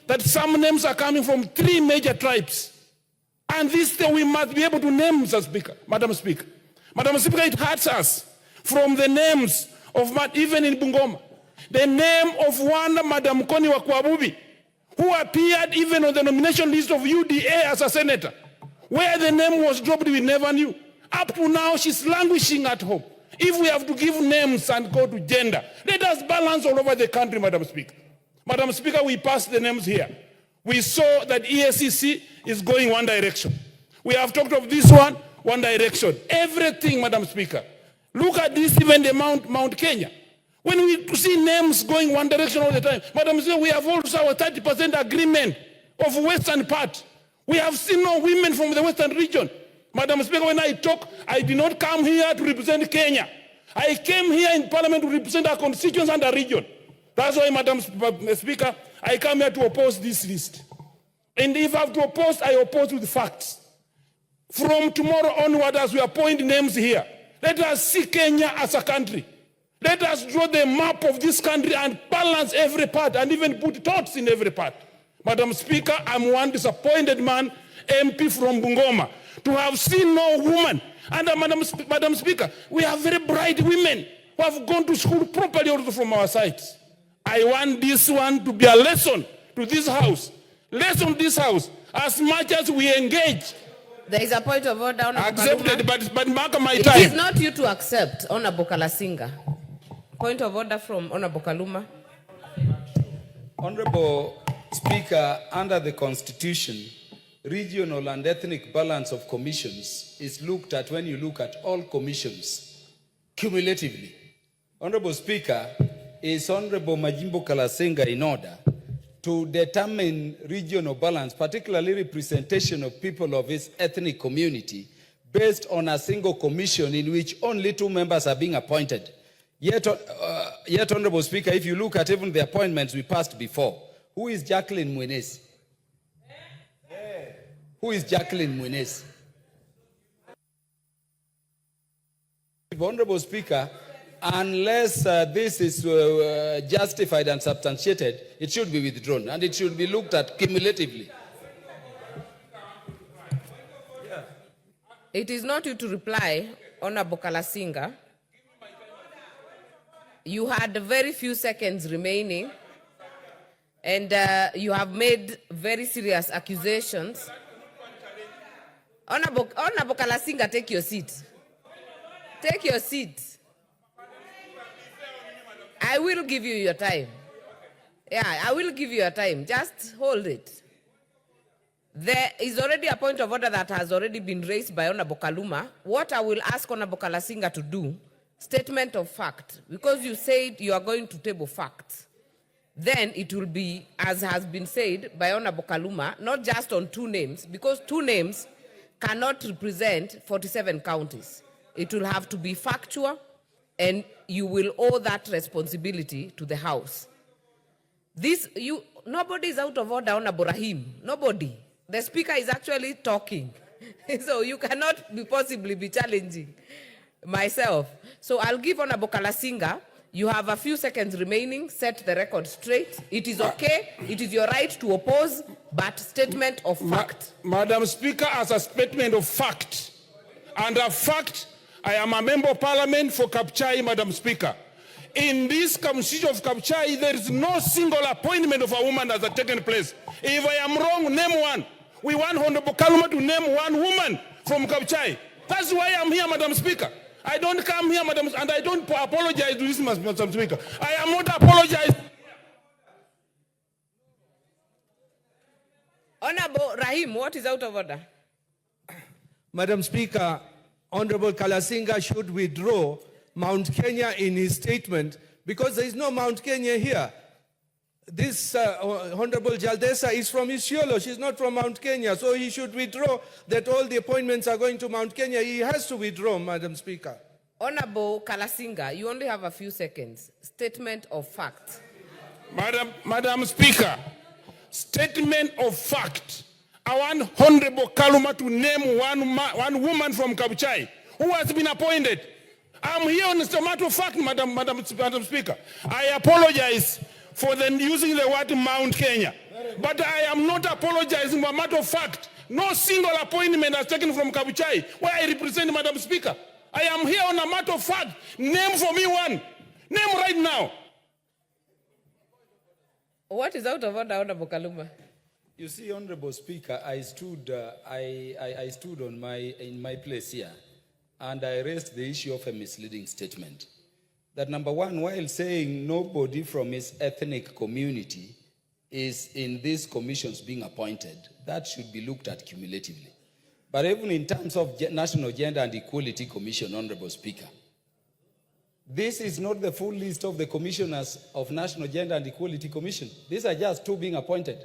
that some names are coming from 3 major tribes. And this we must be able to name, Mr. Speaker, Madam Speaker. Madam Speaker, it hurts us from the names of, even in Bungoma, the name of one Madam Koni Wakwabubi, who appeared even on the nomination list of UDA as a senator. Where the name was dropped, we never knew. Up to now, she's languishing at home. If we have to give names and go to gender, let us balance all over the country, Madam Speaker. Madam Speaker, we passed the names here. We saw that EACC is going one direction. We have talked of this one direction. Everything, Madam Speaker. Look at this, even the Mount Kenya. When we see names going one direction all the time, Madam Speaker, we have also our 30% agreement of western part. We have seen no women from the western region. Madam Speaker, when I talk, I did not come here to represent Kenya. I came here in Parliament to represent our constituents and our region. That's why, Madam Speaker, I come here to oppose this list. And if I have to oppose, I oppose with facts. From tomorrow onward, as we appoint names here, let us see Kenya as a country. Let us draw the map of this country and balance every part and even put thoughts in every part. Madam Speaker, I'm one disappointed man, MP from Bungoma, to have seen no woman. And Madam Speaker, we have very bright women who have gone to school properly also from our sides. I want this one to be a lesson to this house. Lesson to this house. As much as we engage. There is a point of order, Honorable accepted, but mark my it time. It is not you to accept, Honorable Kalasinga. Point of order from Honorable Kaluma. Honorable Speaker, under the Constitution, regional and ethnic balance of commissions is looked at when you look at all commissions cumulatively. Honorable Speaker, is Honorable Majimbo Kalasinga in order to determine regional balance, particularly representation of people of his ethnic community, based on a single commission in which only 2 members are being appointed. Yet, Honorable Speaker, if you look at even the appointments we passed before, who is Jacqueline Mwenezi? Who is Jacqueline Mwenezi? Honorable Speaker, unless this is justified and substantiated, it should be withdrawn and it should be looked at cumulatively. It is not you to reply, Honorable Kalasinga. You had very few seconds remaining, and you have made very serious accusations. Honorable Kalasinga, take your seat. Take your seat. I will give you your time. Yeah, I will give you your time. Just hold it. There is already a point of order that has already been raised by Honorable Kaluma. What I will ask Honorable Kalasinga to do, statement of fact, because you said you are going to table facts. Then it will be, as has been said by Honorable Kaluma, not just on 2 names, because 2 names cannot represent 47 counties. It will have to be factual, and you will owe that responsibility to the House. Nobody is out of order, Honorable Rahim. Nobody. The Speaker is actually talking. So you cannot possibly be challenging myself. So I'll give Honorable Kalasinga. You have a few seconds remaining. Set the record straight. It is okay. It is your right to oppose, but statement of fact. Madam Speaker, as a statement of fact, and a fact, I am a member of Parliament for Kapchai, Madam Speaker. In this constitution of Kapchai, there is no single appointment of a woman that has taken place. If I am wrong, name one. We want Honorable Kaluma to name one woman from Kapchai. That's why I'm here, Madam Speaker. I don't come here, Madam, and I don't apologize to this, Madam Speaker. I am not apologizing. Honorable Rahim, what is out of order? Madam Speaker, Honorable Kalasinga should withdraw Mount Kenya in his statement because there is no Mount Kenya here. This Honorable Jaldesa is from Isiolo. She's not from Mount Kenya. So he should withdraw that all the appointments are going to Mount Kenya. He has to withdraw, Madam Speaker. Honorable Kalasinga, you only have a few seconds. Statement of fact. Madam Speaker, statement of fact. I want Honorable Kaluma to name one woman from Kabuchai who has been appointed. I'm here on a matter of fact, Madam Speaker. I apologize for them using the word Mount Kenya. But I am not apologizing for a matter of fact. No single appointment has taken from Kabuchai, where I represent Madam Speaker. I am here on a matter of fact. Name for me one. Name right now. What is out of order, Honorable Kaluma? You see, Honorable Speaker, I stood in my place here, and I raised the issue of a misleading statement. That number one, while saying nobody from his ethnic community is in these commissions being appointed, that should be looked at cumulatively. But even in terms of National Gender and Equality Commission, Honorable Speaker, this is not the full list of the commissioners of National Gender and Equality Commission. These are just 2 being appointed.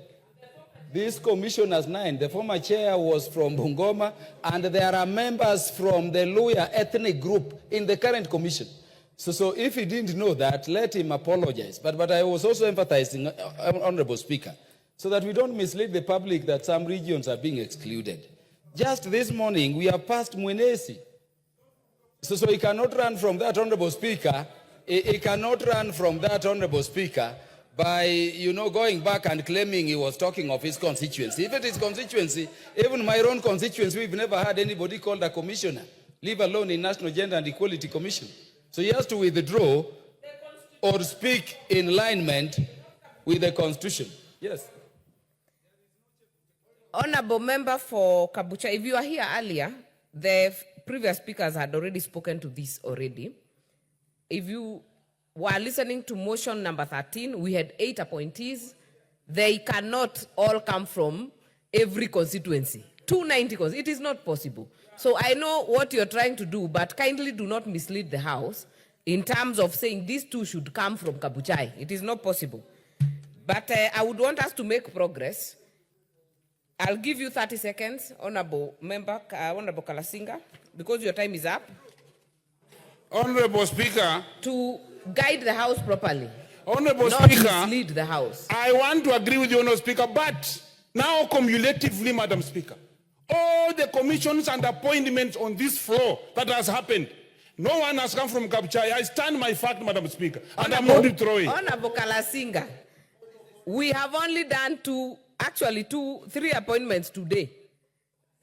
These commissioners 9, the former chair was from Bungoma, and there are members from the Luya ethnic group in the current commission. So if he didn't know that, let him apologize. But I was also emphasizing, Honorable Speaker, so that we don't mislead the public that some regions are being excluded. Just this morning, we have passed Mwenesi. So he cannot run from that, Honorable Speaker. He cannot run from that, Honorable Speaker, by, going back and claiming he was talking of his constituency. If it is constituency, even my own constituency, we've never had anybody called a commissioner, leave alone in National Gender and Equality Commission. So he has to withdraw or speak in alignment with the Constitution. Yes. Honorable Member for Kabuchai, if you are here earlier, the previous speakers had already spoken to this already. If you were listening to motion number 13, we had 8 appointees. They cannot all come from every constituency. 290 constituencies. It is not possible. So I know what you're trying to do, but kindly do not mislead the House in terms of saying these 2 should come from Kabuchai. It is not possible. But I would want us to make progress. I'll give you 30 seconds, Honorable Member, Honorable Kalasinga, because your time is up. Honorable Speaker. To guide the House properly. Honorable not Speaker. mislead the House. I want to agree with you, Honorable Speaker, but now cumulatively, Madam Speaker, all the commissions and appointments on this floor that has happened, no one has come from Kabuchai. I stand my fact, Madam Speaker, and I'm not withdrawing. Honorable Kalasinga, we have only done 3 appointments today.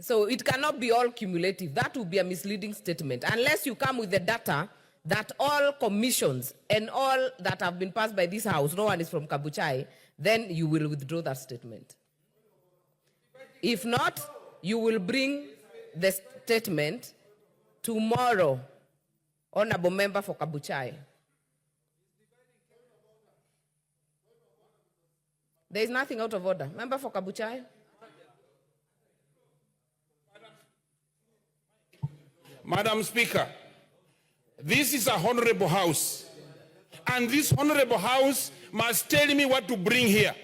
So it cannot be all cumulative. That would be a misleading statement. Unless you come with the data that all commissions and all that have been passed by this House, no one is from Kabuchai, then you will withdraw that statement. If not, you will bring the statement tomorrow, Honorable Member for Kabuchai. There is nothing out of order. Member for Kabuchai. Madam Speaker, this is a honorable House, and this honorable House must tell me what to bring here.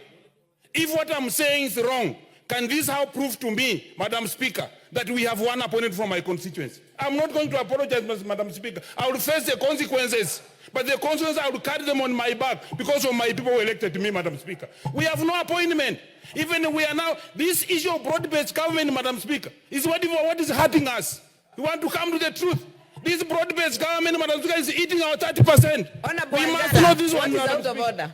If what I'm saying is wrong, can this House prove to me, Madam Speaker, that we have one opponent from my constituency? I'm not going to apologize, Madam Speaker. I will face the consequences, but the consequences I will carry them on my back because of my people who elected me, Madam Speaker. We have no appointment. Even we are now, this issue of broad-based government, Madam Speaker, is what is hurting us. We want to come to the truth. This broad-based government, Madam Speaker, is eating our 30%. Honorable we must know this one, what is Madam out of Speaker. order?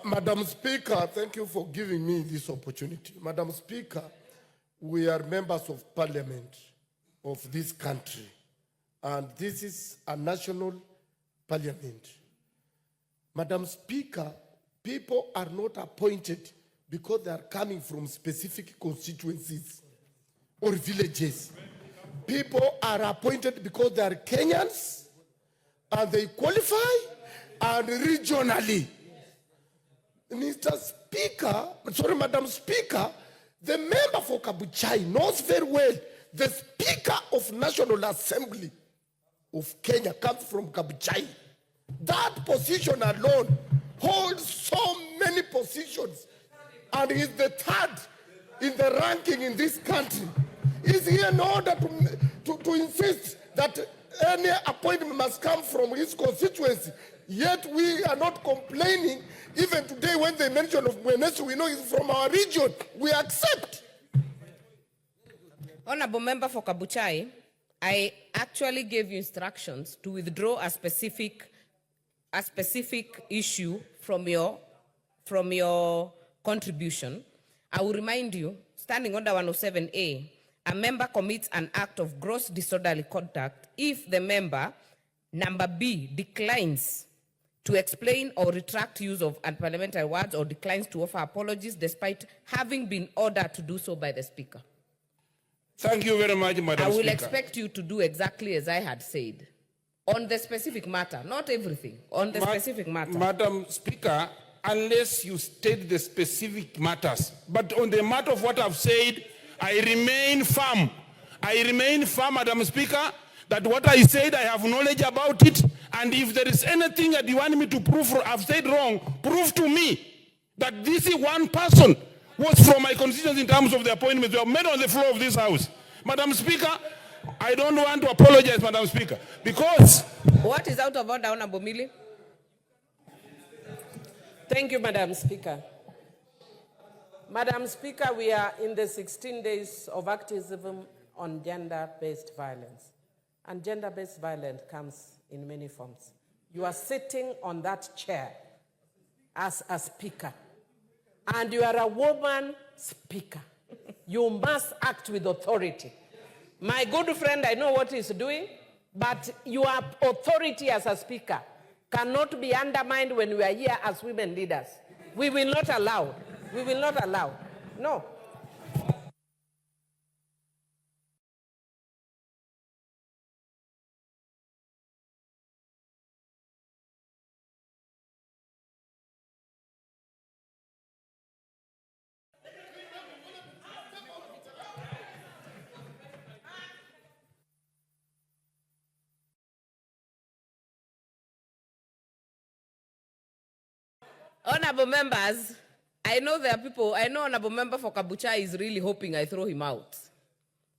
Madam Speaker, thank you for giving me this opportunity. Madam Speaker, we are members of parliament of this country, and this is a national parliament. Madam Speaker, people are not appointed because they are coming from specific constituencies or villages. People are appointed because they are Kenyans and they qualify, and regionally. Mr. Speaker, sorry, Madam Speaker, the member for Kabuchai knows very well the Speaker of National Assembly of Kenya comes from Kabuchai. That position alone holds so many positions, and is the 3rd in the ranking in this country. Is he in order to insist that any appointment must come from his constituency? Yet we are not complaining. Even today when they mention of Mwenesi, we know he's from our region. We accept. Honorable Member for Kabuchai, I actually gave you instructions to withdraw a specific issue from your contribution. I will remind you, standing under 107A, a member commits an act of gross disorderly conduct if the member, number B, declines to explain or retract use of unparliamentary words or declines to offer apologies despite having been ordered to do so by the Speaker. Thank you very much, Madam Speaker. I will expect you to do exactly as I had said. On the specific matter, not everything, on the specific matter. Madam Speaker, unless you state the specific matters, but on the matter of what I've said, I remain firm. I remain firm, Madam Speaker, that what I said, I have knowledge about it, and if there is anything that you want me to prove or I've said wrong, prove to me that this is one person was from my constituency in terms of the appointments we have made on the floor of this House. Madam Speaker, I don't want to apologize, Madam Speaker, because... What is out of order, Honorable Millie? Thank you, Madam Speaker. Madam Speaker, we are in the 16 days of activism on gender-based violence. And gender-based violence comes in many forms. You are sitting on that chair as a speaker, and you are a woman speaker. You must act with authority. My good friend, I know what he's doing, but your authority as a speaker cannot be undermined when we are here as women leaders. We will not allow. We will not allow. No. Honorable members, I know there are people, I know Honorable Member for Kabuchai is really hoping I throw him out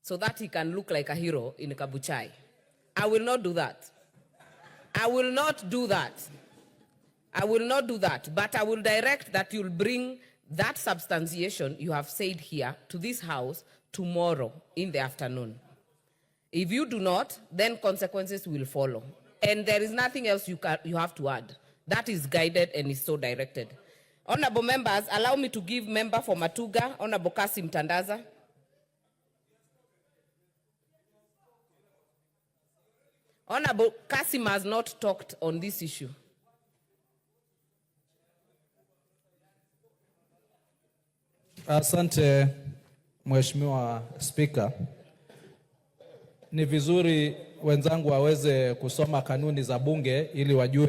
so that he can look like a hero in Kabuchai. I will not do that. I will not do that. I will not do that, but I will direct that you'll bring that substantiation you have said here to this House tomorrow in the afternoon. If you do not, then consequences will follow. And there is nothing else you have to add. That is guided and is so directed. Honorable members, allow me to give member for Matuga, Honorable Kasim Tandaza. Honorable Kasim has not talked on this issue. Asante, Mheshimiwa Speaker. Ni vizuri wenzangu waweze kusoma kanuni za bunge ili wajue